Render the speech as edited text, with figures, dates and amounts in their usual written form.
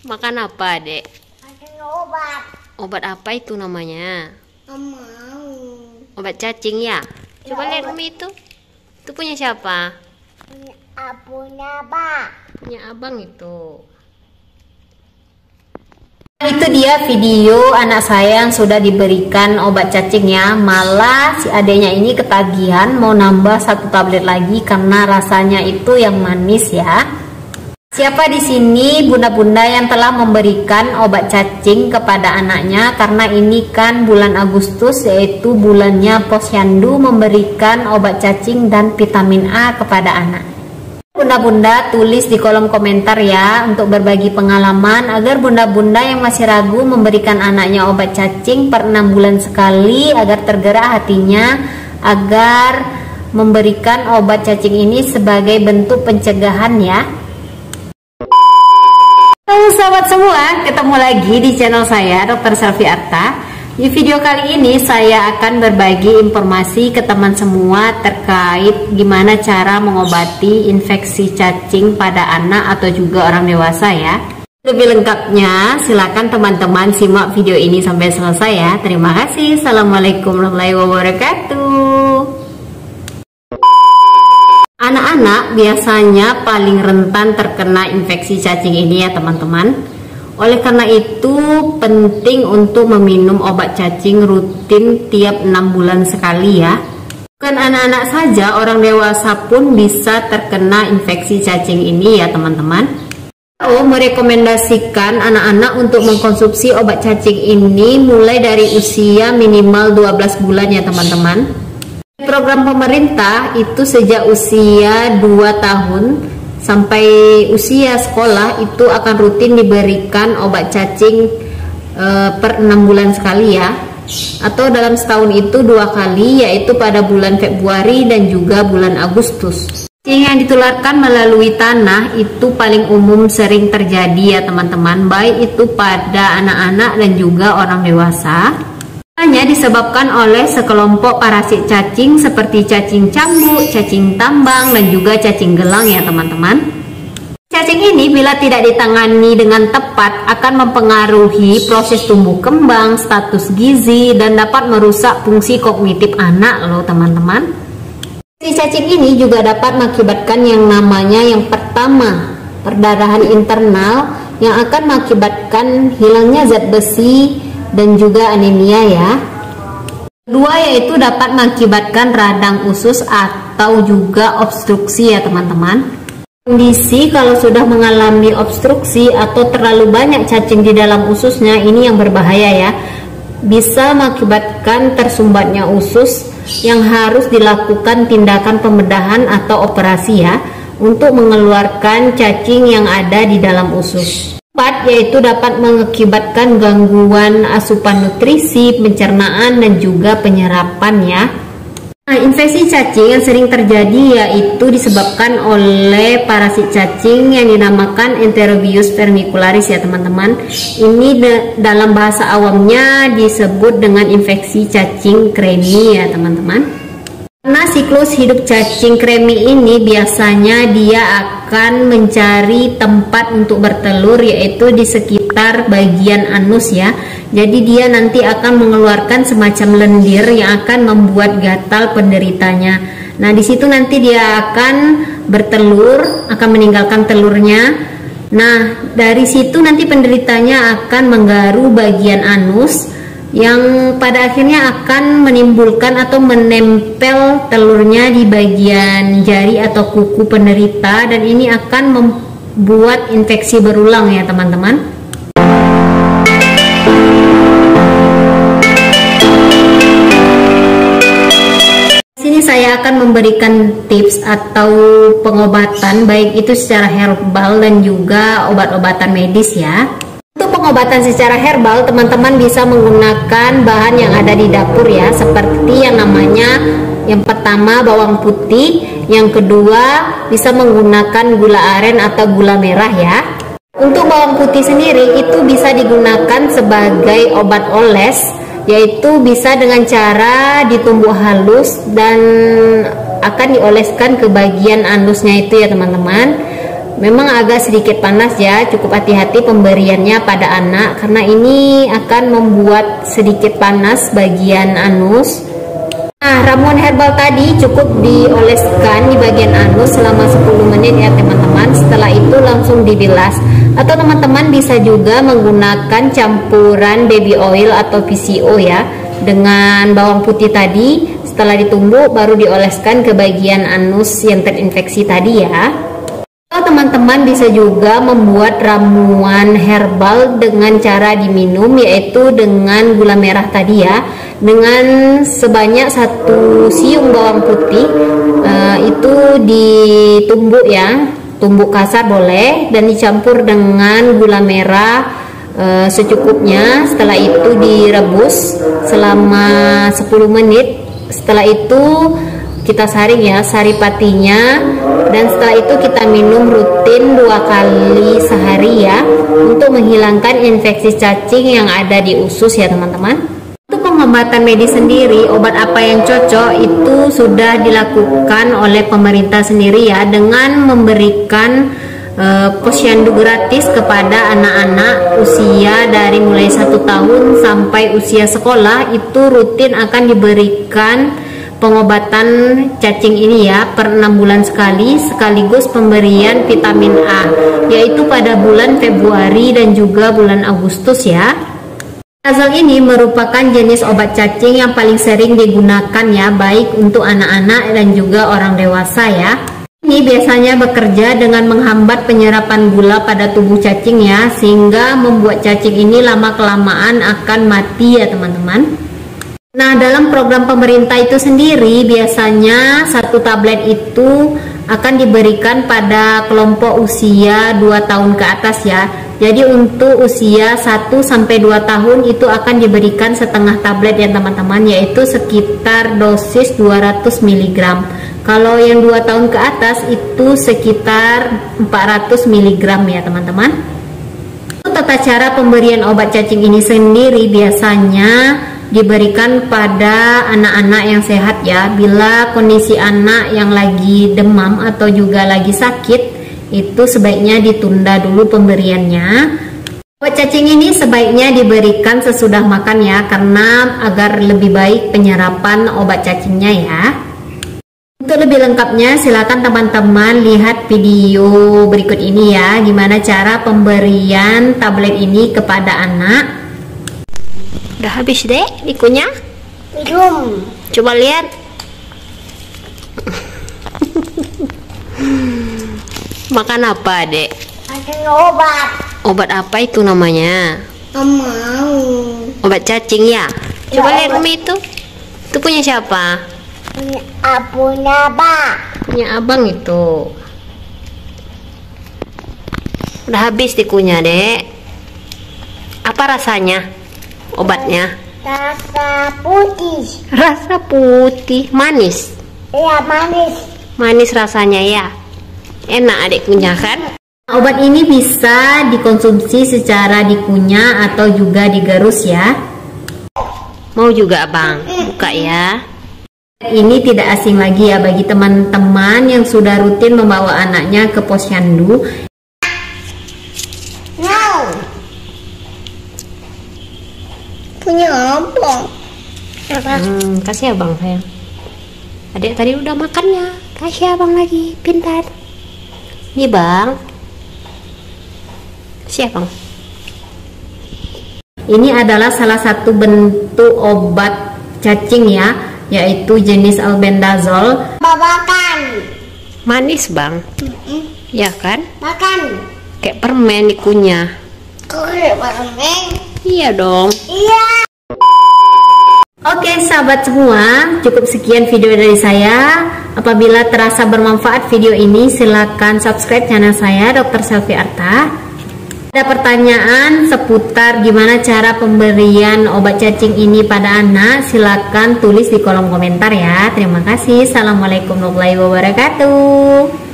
Makan apa, Dek? Makan obat. Obat apa itu namanya? Mau. Obat cacing ya? Coba Ya, lihat Umi itu. Itu punya siapa? Punya Pak. Punya abang itu. Itu dia video anak saya yang sudah diberikan obat cacingnya. Malah si adanya ini ketagihan mau nambah 1 tablet lagi karena rasanya itu yang manis ya. Siapa di sini bunda-bunda yang telah memberikan obat cacing kepada anaknya, karena ini kan bulan Agustus yaitu bulannya Posyandu memberikan obat cacing dan vitamin A kepada anak. Bunda-bunda tulis di kolom komentar ya untuk berbagi pengalaman agar bunda-bunda yang masih ragu memberikan anaknya obat cacing per 6 bulan sekali agar tergerak hatinya agar memberikan obat cacing ini sebagai bentuk pencegahan ya. Halo sahabat semua, ketemu lagi di channel saya Dr. Selvi Arta. Di video kali ini saya akan berbagi informasi ke teman semua terkait gimana cara mengobati infeksi cacing pada anak atau juga orang dewasa ya. Lebih lengkapnya silakan teman-teman simak video ini sampai selesai ya. Terima kasih. Assalamualaikum warahmatullahi wabarakatuh. Anak-anak biasanya paling rentan terkena infeksi cacing ini ya teman-teman. Oleh karena itu penting untuk meminum obat cacing rutin tiap 6 bulan sekali ya. Bukan anak-anak saja, orang dewasa pun bisa terkena infeksi cacing ini ya teman-teman. Merekomendasikan anak-anak untuk mengkonsumsi obat cacing ini mulai dari usia minimal 12 bulan ya teman-teman. Program pemerintah itu sejak usia 2 tahun sampai usia sekolah itu akan rutin diberikan obat cacing per 6 bulan sekali ya, atau dalam setahun itu 2 kali, yaitu pada bulan Februari dan juga bulan Agustus. Cacing yang ditularkan melalui tanah itu paling umum sering terjadi ya teman-teman, baik itu pada anak-anak dan juga orang dewasa. Hanya disebabkan oleh sekelompok parasit cacing seperti cacing cambuk, cacing tambang, dan juga cacing gelang ya teman-teman. Cacing ini bila tidak ditangani dengan tepat akan mempengaruhi proses tumbuh kembang, status gizi, dan dapat merusak fungsi kognitif anak loh teman-teman. Cacing ini juga dapat mengakibatkan yang namanya yang pertama, perdarahan internal yang akan mengakibatkan hilangnya zat besi dan juga anemia ya. Kedua yaitu dapat mengakibatkan radang usus atau juga obstruksi ya teman-teman. Kondisi kalau sudah mengalami obstruksi atau terlalu banyak cacing di dalam ususnya, ini yang berbahaya ya. Bisa mengakibatkan tersumbatnya usus yang harus dilakukan tindakan pembedahan atau operasi ya untuk mengeluarkan cacing yang ada di dalam usus. Yaitu dapat mengakibatkan gangguan asupan nutrisi, pencernaan, dan juga penyerapan ya. Nah, infeksi cacing yang sering terjadi yaitu disebabkan oleh parasit cacing yang dinamakan Enterobius vermicularis ya teman-teman. Ini dalam bahasa awamnya disebut dengan infeksi cacing kremi ya teman-teman. Karena siklus hidup cacing kremi ini biasanya dia akan mencari tempat untuk bertelur, yaitu di sekitar bagian anus ya. Jadi dia nanti akan mengeluarkan semacam lendir yang akan membuat gatal penderitanya. Nah di situ nanti dia akan bertelur, akan meninggalkan telurnya. Nah dari situ nanti penderitanya akan menggaru bagian anus, yang pada akhirnya akan menimbulkan atau menempel telurnya di bagian jari atau kuku penderita, dan ini akan membuat infeksi berulang ya teman-teman. Sini saya akan memberikan tips atau pengobatan baik itu secara herbal dan juga obat-obatan medis ya. Untuk pengobatan secara herbal, teman-teman bisa menggunakan bahan yang ada di dapur ya, seperti yang namanya yang pertama bawang putih, yang kedua bisa menggunakan gula aren atau gula merah ya. Untuk bawang putih sendiri itu bisa digunakan sebagai obat oles, yaitu bisa dengan cara ditumbuk halus dan akan dioleskan ke bagian anusnya itu ya teman-teman. Memang agak sedikit panas ya, cukup hati-hati pemberiannya pada anak karena ini akan membuat sedikit panas bagian anus. Nah, ramuan herbal tadi cukup dioleskan di bagian anus selama 10 menit ya teman-teman. Setelah itu langsung dibilas. Atau teman-teman bisa juga menggunakan campuran baby oil atau PCO ya, dengan bawang putih tadi. Setelah ditumbuk baru dioleskan ke bagian anus yang terinfeksi tadi ya. Teman-teman bisa juga membuat ramuan herbal dengan cara diminum, yaitu dengan gula merah tadi ya, dengan sebanyak 1 siung bawang putih. Itu ditumbuk ya, tumbuk kasar boleh, dan dicampur dengan gula merah secukupnya. Setelah itu direbus selama 10 menit. Setelah itu kita saring ya saripatinya, dan setelah itu kita minum rutin 2 kali sehari ya, untuk menghilangkan infeksi cacing yang ada di usus ya teman-teman. Untuk pengobatan medis sendiri, obat apa yang cocok itu sudah dilakukan oleh pemerintah sendiri ya, dengan memberikan posyandu gratis kepada anak-anak usia dari mulai 1 tahun sampai usia sekolah. Itu rutin akan diberikan pengobatan cacing ini ya, per 6 bulan sekali, sekaligus pemberian vitamin A, yaitu pada bulan Februari dan juga bulan Agustus ya. Azal ini merupakan jenis obat cacing yang paling sering digunakan ya, baik untuk anak-anak dan juga orang dewasa ya. Ini biasanya bekerja dengan menghambat penyerapan gula pada tubuh cacing ya, sehingga membuat cacing ini lama-kelamaan akan mati ya teman-teman. Nah, dalam program pemerintah itu sendiri biasanya 1 tablet itu akan diberikan pada kelompok usia 2 tahun ke atas ya. Jadi untuk usia 1 sampai 2 tahun itu akan diberikan setengah tablet ya teman-teman, yaitu sekitar dosis 200 mg. Kalau yang 2 tahun ke atas itu sekitar 400 mg ya teman-teman. Tata cara pemberian obat cacing ini sendiri biasanya diberikan pada anak-anak yang sehat ya. Bila kondisi anak yang lagi demam atau juga lagi sakit, itu sebaiknya ditunda dulu pemberiannya. Obat cacing ini sebaiknya diberikan sesudah makan ya, karena agar lebih baik penyerapan obat cacingnya ya. Untuk lebih lengkapnya silakan teman-teman lihat video berikut ini ya, gimana cara pemberian tablet ini kepada anak. Udah habis deh dikunyah? Belum. Coba lihat. Makan apa dek? Makan obat. Obat apa itu namanya? Mau. Obat cacing ya? Coba Ya, lihat Umi itu. Itu punya siapa? Punya abang. Punya abang itu. Udah habis dikunyah dek. Apa rasanya? Obatnya Rasa putih. rasa putih, manis. Ya, manis. Manis rasanya ya. Enak adik kunyah kan? Obat ini bisa dikonsumsi secara dikunyah atau juga digerus ya. Mau juga abang buka ya. Ini tidak asing lagi ya bagi teman-teman yang sudah rutin membawa anaknya ke posyandu. Punya abang. Kasih abang sayang. Adik tadi udah makannya. Kasih abang lagi, pintar. Nih bang. Kasih abang. Ini adalah salah satu bentuk obat cacing ya, yaitu jenis albendazole. Makan. Manis bang. Ya kan? Makan. Kayak permen dikunyah. Kayak permen. Iya dong. Iya. Oke sahabat semua, cukup sekian video dari saya. Apabila terasa bermanfaat video ini, silakan subscribe channel saya Dr. Selvi Arta. Ada pertanyaan seputar gimana cara pemberian obat cacing ini pada anak, silakan tulis di kolom komentar ya. Terima kasih. Assalamualaikum warahmatullahi wabarakatuh.